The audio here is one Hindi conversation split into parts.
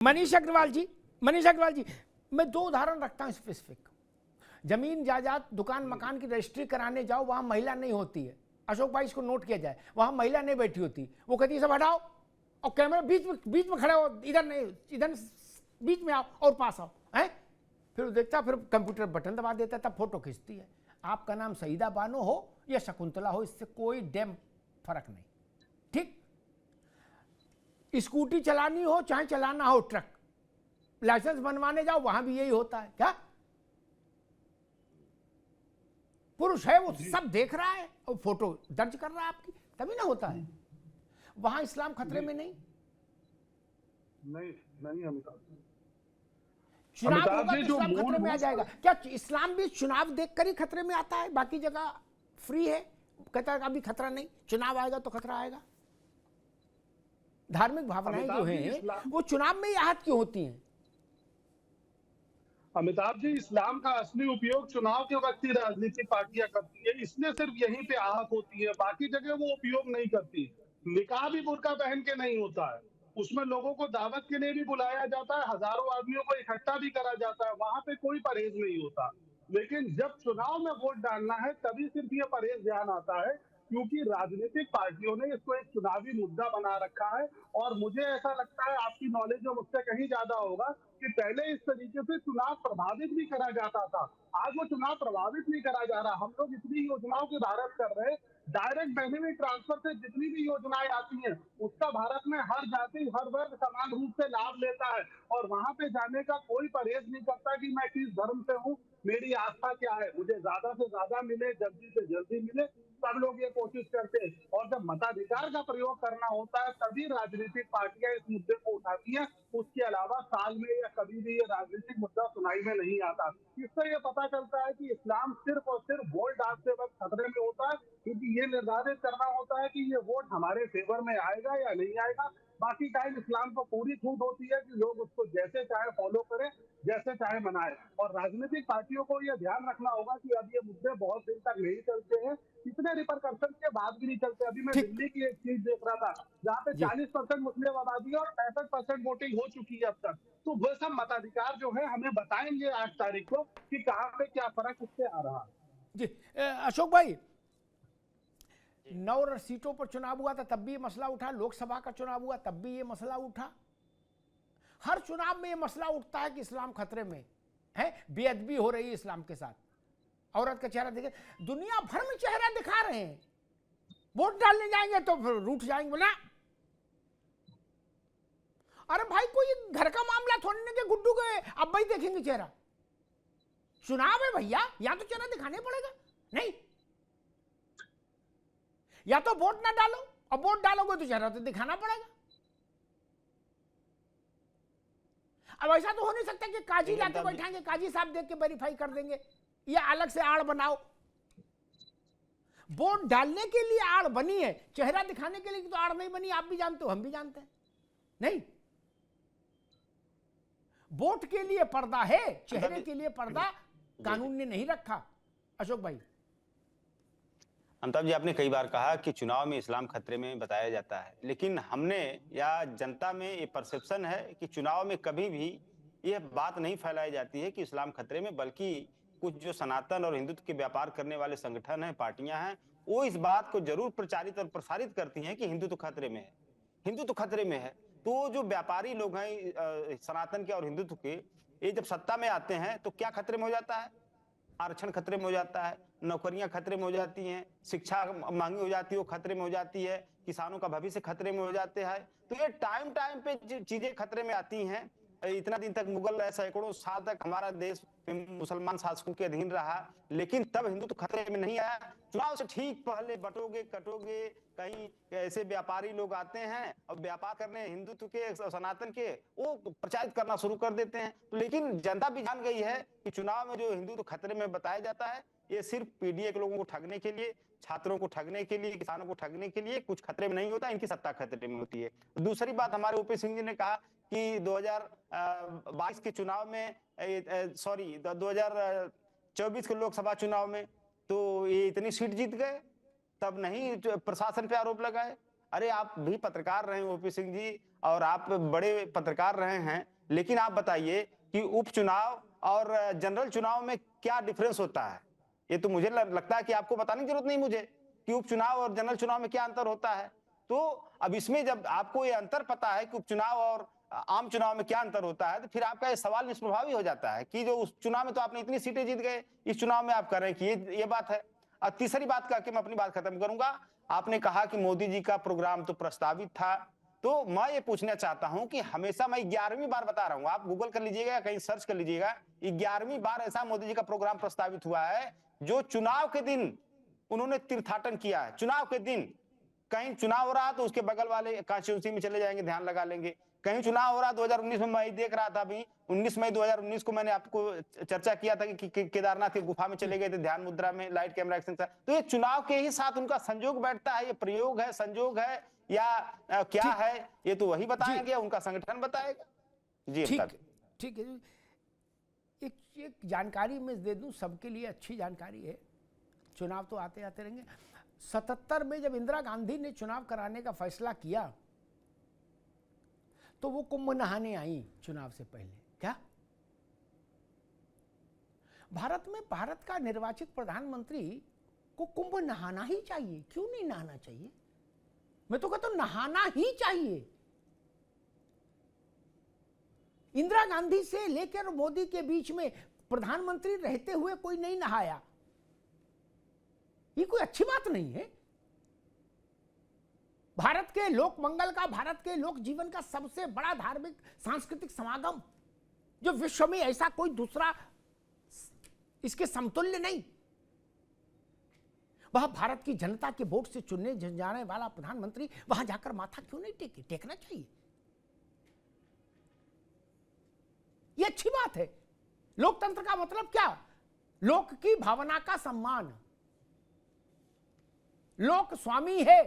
मनीष अग्रवाल जी, मैं दो उदाहरण रखता हूं स्पेसिफिक। जमीन जायदाद दुकान मकान की रजिस्ट्री कराने जाओ, वहां महिला नहीं होती है। अशोक भाई इसको नोट किया जाए, वहां महिला नहीं बैठी होती, वो कहती है सब हटाओ और कैमरा बीच में खड़े हो, इधर नहीं, इधर बीच में आओ और पास आओ, है। फिर देखता, फिर कंप्यूटर बटन दबा देता, तब फोटो खींचती है। आपका नाम सईदा बानो हो या शकुंतला हो, इससे कोई डैम फर्क नहीं, ठीक। स्कूटी चलानी हो चाहे चलाना हो ट्रक, लाइसेंस बनवाने जाओ वहां भी यही होता है। क्या पुरुष है वो सब देख रहा है और फोटो दर्ज कर रहा है आपकी, तभी ना होता है। वहां इस्लाम खतरे में नहीं। अमिताभ चुनाव होगा जी तो जो इस्लाम खतरे में आ जाएगा क्या? इस्लाम भी चुनाव देखकर ही खतरे में आता है, बाकी जगह फ्री है। कहता है अभी खतरा नहीं, चुनाव आएगा तो खतरा आएगा। धार्मिक भावनाएं जो हैं वो चुनाव में ही आहत क्यों होती हैं? अमिताभ जी, इस्लाम का असली उपयोग चुनाव के वक्त ही राजनीतिक पार्टियां करती है, इसलिए सिर्फ यहीं पे आहत होती है, बाकी जगह वो उपयोग नहीं करती। निकाह भी बुर्का पहन के नहीं होता है, उसमें लोगों को दावत के लिए भी बुलाया जाता है, हजारों आदमियों को इकट्ठा भी करा जाता है, वहां पे कोई परहेज नहीं होता। लेकिन जब चुनाव में वोट डालना है तभी सिर्फ ये परहेज ध्यान आता है, क्योंकि राजनीतिक पार्टियों ने इसको एक चुनावी मुद्दा बना रखा है। और मुझे ऐसा लगता है, आपकी नॉलेज में मुझसे कहीं ज्यादा होगा, कि पहले इस तरीके से चुनाव प्रभावित भी करा जाता था। आज वो चुनाव प्रभावित नहीं करा जा रहा। हम लोग इतनी योजनाओं की भारत कर रहे हैं, डायरेक्ट बेनिफिट ट्रांसफर से जितनी भी योजनाएं आती हैं उसका भारत में हर जाति हर वर्ग समान रूप से लाभ लेता है। और वहां पे जाने का कोई परहेज नहीं करता कि मैं किस धर्म से हूँ, मेरी आस्था क्या है, मुझे ज्यादा से ज्यादा मिले, जल्दी से जल्दी मिले, सब लोग ये कोशिश करते हैं। और जब मताधिकार का प्रयोग करना होता है तभी राजनीतिक पार्टियां इस मुद्दे को उठाती हैं। उसके अलावा साल में या कभी भी ये राजनीतिक मुद्दा सुनाई में नहीं आता। इससे ये पता चलता है कि इस्लाम सिर्फ और सिर्फ वोट डालते वक्त खतरे में होता है, क्योंकि ये निर्धारित करना होता है कि ये वोट हमारे फेवर में आएगा या नहीं आएगा। बाकी टाइम इस्लाम को पूरी छूट होती है कि लोग उसको जैसे चाहे फॉलो करें, जैसे चाहे मनाए। और राजनीतिक पार्टियों को यह ध्यान रखना होगा कि अब ये मुद्दे बहुत दिन तक नहीं चलते हैं, इतने रिपरकशन के बाद भी नहीं चलते। अभी मैं दिल्ली की एक चीज देख रहा था जहाँ पे 40% मुस्लिम आबादी और 65% वोटिंग हो चुकी है अब तक। तो वो सब मताधिकार जो है हमें बताएंगे 8 तारीख को कि कहाँ पे क्या फर्क उससे आ रहा है। जी अशोक भाई, 9 सीटों पर चुनाव हुआ था तब भी ये मसला उठा, लोकसभा का चुनाव हुआ तब भी ये मसला उठा। हर चुनाव में ये मसला उठता है कि इस्लाम खतरे में है, बेअदबी हो रही है इस्लाम के साथ। औरत का चेहरा देखे, दुनिया भर में चेहरा दिखा रहे हैं, वोट डालने जाएंगे तो फिर रूठ जाएंगे बोला। अरे भाई कोई घर का मामला थोड़ी ना कि गुड्डू के अब भाई देखेंगे चेहरा। चुनाव है भैया, या तो चेहरा दिखाने पड़ेगा, नहीं या तो वोट ना डालो, और वोट डालोगे तो चेहरा तो दिखाना पड़ेगा। अब ऐसा तो हो नहीं सकता कि काजी लाके बैठाएंगे, काजी साहब देख के वेरीफाई कर देंगे, या अलग से आड़ बनाओ। वोट डालने के लिए आड़ बनी है, चेहरा दिखाने के लिए तो आड़ नहीं बनी। आप भी जानते हो, हम भी जानते हैं। नहीं, वोट के लिए पर्दा है, चेहरे के लिए पर्दा कानून ने नहीं रखा। अशोक भाई। अमिताभ जी, आपने कई बार कहा कि चुनाव में इस्लाम खतरे में बताया जाता है, लेकिन हमने या जनता में ये परसेप्शन है कि चुनाव में कभी भी यह बात नहीं फैलाई जाती है कि इस्लाम खतरे में, बल्कि कुछ जो सनातन और हिंदुत्व के व्यापार करने वाले संगठन हैं, पार्टियां हैं, वो इस बात को जरूर प्रचारित और प्रसारित करती हैं कि हिंदुत्व खतरे में है, हिंदुत्व खतरे में है। तो जो व्यापारी लोग हैं सनातन के और हिंदुत्व के, ये जब सत्ता में आते हैं तो क्या खतरे में हो जाता है? आरक्षण खतरे में हो जाता है, नौकरियां खतरे में हो जाती हैं, शिक्षा महंगी हो जाती है वो खतरे में हो जाती है, किसानों का भविष्य खतरे में हो जाते हैं। तो ये टाइम टाइम पे चीजें खतरे में आती हैं। इतना दिन तक मुगल सैकड़ों साल तक हमारा देश मुसलमान शासकों के अधीन रहा, लेकिन तब हिंदू तो खतरे में नहीं आया। चुनाव से ठीक पहले बटोगे कटोगे, कहीं ऐसे व्यापारी लोग आते हैं और व्यापार करने हिंदुत्व के सनातन के, वो प्रचारित करना शुरू कर देते हैं। तो लेकिन जनता भी जान गई है कि चुनाव में जो हिंदुत्व खतरे में बताया जाता है, ये सिर्फ पीडीए के लोगों को ठगने के लिए, छात्रों को ठगने के लिए, किसानों को ठगने के लिए, कुछ खतरे में नहीं होता, इनकी सत्ता खतरे में होती है। दूसरी बात, हमारे ओपी सिंह जी ने कहा कि 2022 के चुनाव में, सॉरी 2024 के लोकसभा चुनाव में तो ये इतनी सीट जीत गए, तब नहीं प्रशासन पे आरोप लगाए। अरे आप भी पत्रकार रहे हैं ओपी सिंह जी, और आप बड़े पत्रकार रहे हैं, लेकिन आप बताइए कि उपचुनाव और जनरल चुनाव में क्या डिफरेंस होता है? ये तो मुझे लगता है कि आपको बताने की जरूरत नहीं मुझे कि उपचुनाव और जनरल चुनाव में क्या अंतर होता है। तो अब इसमें जब आपको ये अंतर पता है कि उपचुनाव और आम चुनाव में क्या अंतर होता है, तो फिर आपका ये सवाल निष्प्रभावी हो जाता है कि जो उस चुनाव में तो आपने इतनी सीटें जीत गए, इस चुनाव में आप कर रहे हैं कि ये बात है। और तीसरी बात करके मैं अपनी बात खत्म करूंगा। आपने कहा कि मोदी जी का प्रोग्राम तो प्रस्तावित था, तो मैं ये पूछना चाहता हूं कि हमेशा, मैं 11वीं बार बता रहा हूं, आप गूगल कर लीजिएगा या कहीं सर्च कर लीजिएगा, 11वीं बार ऐसा मोदी जी का प्रोग्राम प्रस्तावित हुआ है जो चुनाव के दिन उन्होंने तीर्थाटन किया है। चुनाव के दिन कहीं चुनाव हो रहा तो उसके बगल वाले कॉन्स्टिट्यूंसी में चले जाएंगे, ध्यान लगा लेंगे। कहीं चुनाव हो रहा 2019 में, मैं देख रहा था अभी 19 मई 2019 को मैंने आपको चर्चा किया था कि केदारनाथ की गुफा में चले गए थे, ध्यान मुद्रा में लाइट कैमरा एक्शन था। तो ये चुनाव के ही साथ उनका संजोग बैठता है, ये प्रयोग है, संजोग है या क्या है, ये तो वही बताएंगे, उनका संगठन बताएगा। जी ठीक है। एक जानकारी मैं दे दूं, सबके लिए अच्छी जानकारी है, चुनाव तो आते आते रहेंगे। 77 में जब इंदिरा गांधी ने चुनाव कराने का फैसला किया तो वो कुंभ नहाने आई चुनाव से पहले। क्या भारत में भारत का निर्वाचित प्रधानमंत्री को कुंभ नहाना ही चाहिए? क्यों नहीं नहाना चाहिए? मैं तो कहता हूं नहाना ही चाहिए। इंदिरा गांधी से लेकर मोदी के बीच में प्रधानमंत्री रहते हुए कोई नहीं नहाया, ये कोई अच्छी बात नहीं है। भारत के लोक मंगल का, भारत के लोक जीवन का सबसे बड़ा धार्मिक सांस्कृतिक समागम, जो विश्व में ऐसा कोई दूसरा इसके समतुल्य नहीं, वह भारत की जनता के वोट से चुनने जाने वाला प्रधानमंत्री वहां जाकर माथा क्यों नहीं टेके? टेकना चाहिए, यह अच्छी बात है। लोकतंत्र का मतलब क्या? लोक की भावना का सम्मान। लोक स्वामी है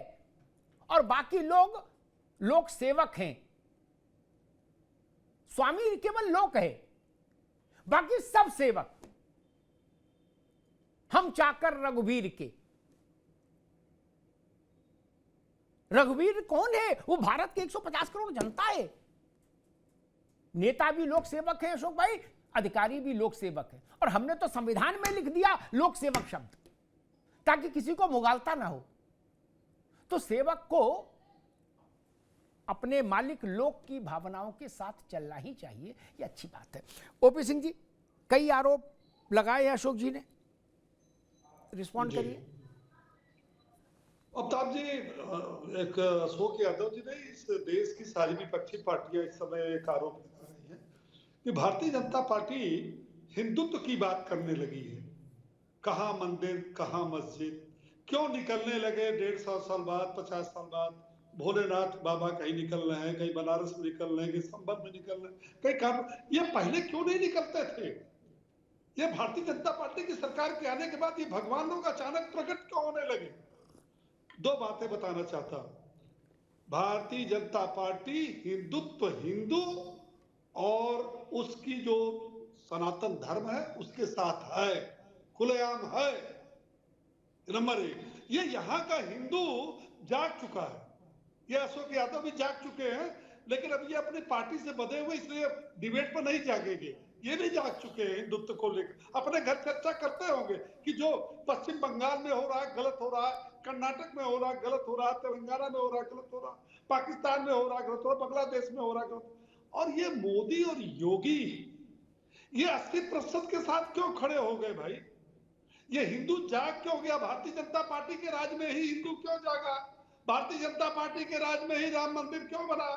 और बाकी लोग लोक सेवक हैं। स्वामी केवल लोक है, बाकी सब सेवक। हम चाकर रघुवीर के। रघुवीर कौन है? वो भारत के 150 करोड़ जनता है। नेता भी लोक सेवक है अशोक भाई, अधिकारी भी लोक सेवक है, और हमने तो संविधान में लिख दिया लोक सेवक शब्द, ताकि किसी को मुगालता ना हो। तो सेवक को अपने मालिक लोक की भावनाओं के साथ चलना ही चाहिए, ये अच्छी बात है। ओपी सिंह जी, कई आरोप लगाए हैं अशोक जी ने, रिस्पॉन्ड करिए। अमिताभ जी, एक अशोक यादव जी ने इस देश की सारी विपक्षी पार्टियां इस समय एक आरोप लगा रही हैं कि भारतीय जनता पार्टी हिंदुत्व की बात करने लगी है। कहाँ मंदिर, कहाँ मस्जिद, क्यों निकलने लगे 150 साल बाद, 50 साल बाद भोलेनाथ बाबा कहीं निकल रहे हैं, कहीं बनारस में निकल रहे हैं, कहीं संभल में निकल रहे हैं, कहीं काम। ये पहले क्यों नहीं निकलते थे? ये भारतीय जनता पार्टी की सरकार के आने के बाद ये भगवान लोग अचानक प्रकट क्यों होने लगे? दो बातें बताना चाहता हूं। भारतीय जनता पार्टी हिंदुत्व, हिंदू और उसकी जो सनातन धर्म है उसके साथ है, खुलेआम है। नंबर एक, ये यहाँ का हिंदू जाग चुका है। ये अशोक यादव भी जाग चुके हैं, लेकिन अब ये अपनी पार्टी से बंधे हुए इसलिए डिबेट पर नहीं जागेंगे। ये भी जाग चुके हैं हिंदुत्व को लेकर, अपने घर चर्चा करते होंगे कि जो पश्चिम बंगाल में हो रहा है गलत हो रहा है, कर्नाटक में हो रहा है गलत हो रहा है, तेलंगाना में हो रहा है गलत हो रहा है, पाकिस्तान में हो रहा है गलत हो रहा है, बांग्लादेश में हो रहा है गलत। और ये मोदी और योगी ये 80% के साथ क्यों खड़े हो गए भाई? ये हिंदू जाग क्यों गया? भारतीय जनता पार्टी के राज में ही हिंदू क्यों जागा? भारतीय जनता पार्टी के राज में ही राम मंदिर क्यों बना?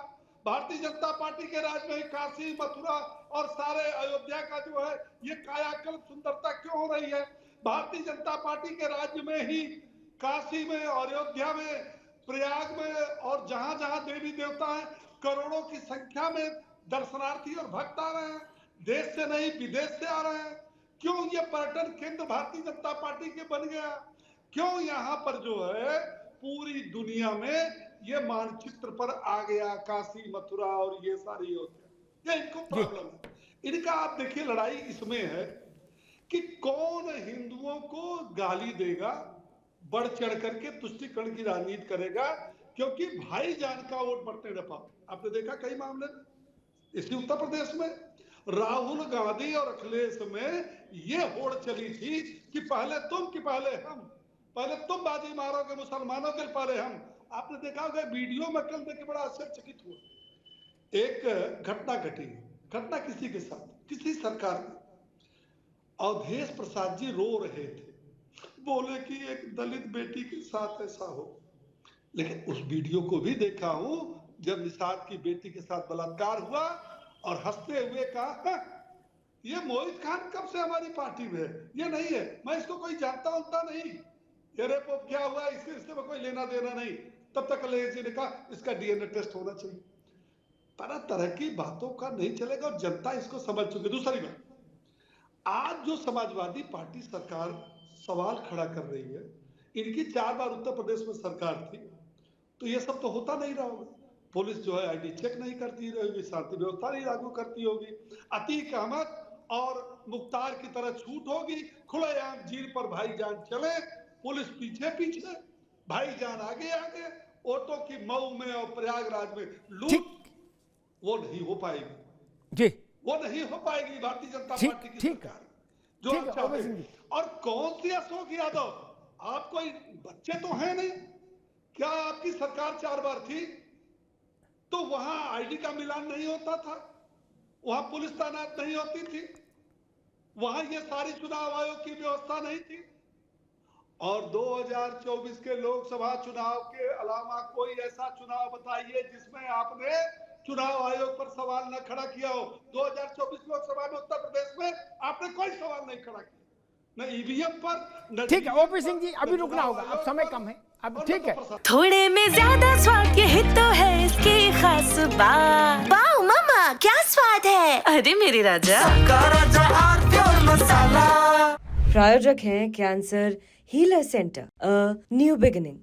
भारतीय जनता पार्टी के राज में ही काशी, मथुरा और सारे अयोध्या का जो है ये कायाकल्प सुंदरता क्यों हो रही है? भारतीय जनता पार्टी के राज्य में ही काशी में, अयोध्या में, प्रयाग में और जहां जहां देवी देवता हैं, करोड़ों की संख्या में दर्शनार्थी और भक्त आ रहे हैं, देश से नहीं विदेश से आ रहे हैं। क्यों ये पर्यटन केंद्र भारतीय जनता पार्टी के बन गया? क्यों यहाँ पर जो है पूरी दुनिया में ये मानचित्र पर आ गया काशी, मथुरा और ये सारी अयोध्या? ये इनको प्रॉब्लम है। इनका आप देखिए लड़ाई इसमें है कि कौन हिंदुओं को गाली देगा, बढ़ चढ़ करके तुष्टीकरण की राजनीति करेगा, क्योंकि भाईजान का वोट बढ़ते न पाओ। आपने देखा कई मामले में, इसी उत्तर प्रदेश में राहुल गांधी और अखिलेश में ये होड़ चली थी कि पहले तुम कि पहले हम, पहले तुम बाजी मारोगे मुसलमानों के पहले हम। आपने देखा होगा वीडियो में कल देख के बड़ा आश्चर्यचकित हुआ। एक घटना घटी, घटना किसी के साथ, किसी सरकार में, अवधेश प्रसाद जी रो रहे थे, बोले कि एक दलित बेटी के साथ ऐसा हो। लेकिन उस वीडियो को भी देखा हूं जब निषाद की बेटी के साथ बलात्कार हुआ और हंसते हुए कहा ये मोहित खान कब से हमारी पार्टी में है, ये नहीं है, मैं इसको कोई जानता उनता नहीं, ये रेप क्या हुआ इससे में कोई लेना देना नहीं। तब तक अखिलेश जी ने कहा इसका डीएनए टेस्ट होना चाहिए। तरह तरह की बातों का नहीं चलेगा और जनता इसको समझ चुकी। दूसरी बात, आज जो समाजवादी पार्टी सरकार सवाल खड़ा कर रही है, इनकी 4 बार उत्तर प्रदेश में सरकार थी, तो ये सब तो होता नहीं रहा होगा। पुलिस जो है आईडी चेक नहीं करती रहेगी, शांति व्यवस्था नहीं लागू करती होगी, अतीक अहमद और मुख्तार की तरह छूट होगी, खुलेआम जीर पर भाईजान चले, पुलिस पीछे पीछे, भाईजान आगे आगे, ऑटो की मऊ में और प्रयागराज में लूट, वो नहीं हो पाएगी जी, वो नहीं हो पाएगी भारतीय जनता ठीक, पार्टी की ठीक सरकार जो ठीक आप है, चाहते ओवैसी हैं। जी। और कौन सी अशोक यादव, आप कोई बच्चे तो हैं नहीं, क्या आपकी सरकार 4 बार थी तो वहां आईडी का मिलान नहीं होता था, वहां पुलिस तैनात नहीं होती थी, वहां ये सारी चुनाव आयोग की व्यवस्था नहीं थी। और 2024 के लोकसभा चुनाव के अलावा कोई ऐसा चुनाव बताइए जिसमें आपने चुनाव आयोग पर सवाल न खड़ा किया हो। 2024 लोकसभा में उत्तर प्रदेश में आपने कोई सवाल नहीं खड़ा किया, न ईवीएम पर, न ठीक है DVM ओपी सिंह जी, पर, अभी न रुकना चुनाव होगा, अब आयोग समय पर, कम है, अब और न ठीक है। प्रसाद। थोड़े में ज्यादा स्वाद यही तो है इसकी खास बात। वाओ मम्मा क्या स्वाद है, अरे मेरे राजा। प्रायोजक हैं cancer healer centre, a new beginning.